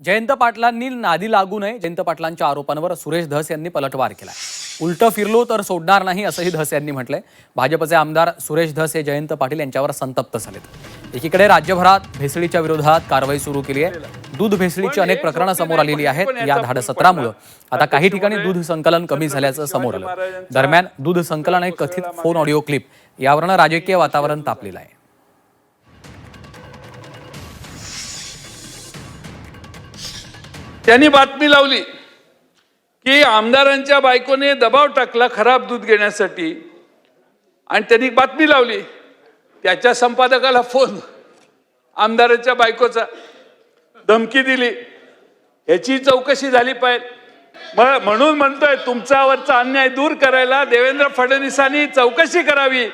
जयंत पाटलांनी नादी लागू नये, जयंत पाटलांच्या आरोपांवर सुरेश धस यांनी पलटवार केलाय. उलट फिरलो तर सोडणार नाही असंही धस यांनी म्हटलंय. भाजपचे आमदार सुरेश धस हे जयंत पाटील यांच्यावर संतप्त झालेत. एकीकडे राज्यभरात भेसळीच्या विरोधात कारवाई सुरू केली आहे. दूध भेसळीची अनेक प्रकरणं समोर आलेली आहेत. या धाडसत्रामुळे आता काही ठिकाणी दूध संकलन कमी झाल्याचं समोर आलं. दरम्यान दूध संकलन आणि कथित फोन ऑडिओ क्लिप यावरनं राजकीय वातावरण तापलेलं आहे. त्यांनी बातमी लावली की आमदारांच्या बायकोने दबाव टाकला खराब दूध घेण्यासाठी आणि त्यांनी बातमी लावली. त्याच्या संपादकाला फोन आमदारांच्या बायकोचा धमकी दिली. याची चौकशी झाली पाहिजे. म्हणून म्हणतोय तुमच्यावरचा अन्याय दूर करायला देवेंद्र फडणवीसांनी चौकशी करावी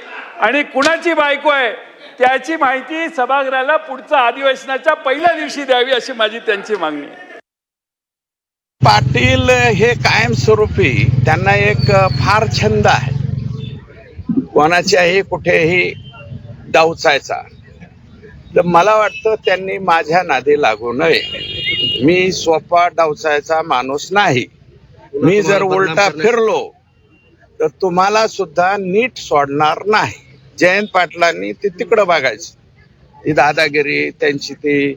आणि कुणाची बायको आहे त्याची माहिती सभागृहाला पुढच्या अधिवेशनाच्या पहिल्या दिवशी द्यावी अशी माझी त्यांची मागणी आहे. पाटील हे कायमस्वरूपी त्यांना एक फार छंद आहे कोणाच्याही कुठेही डावचायचा. तर मला वाटतं त्यांनी माझ्या नादी लागू नये. मी सोपा डावचायचा माणूस नाही. मी जर उलटा फिरलो तर तुम्हाला सुद्धा नीट सोडणार नाही. जयंत पाटलांनी ते तिकडं बघायचं. ती दादागिरी त्यांची ती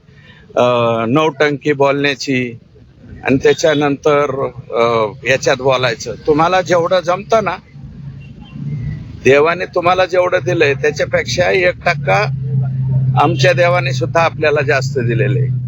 नौटंकी बोलण्याची आणि त्याच्यानंतर याच्यात बोलायचं. तुम्हाला जेवढं जमतं ना, देवाने तुम्हाला जेवढं दिलंय त्याच्यापेक्षा 1% आमच्या देवाने सुद्धा आपल्याला जास्त दिलेलं आहे.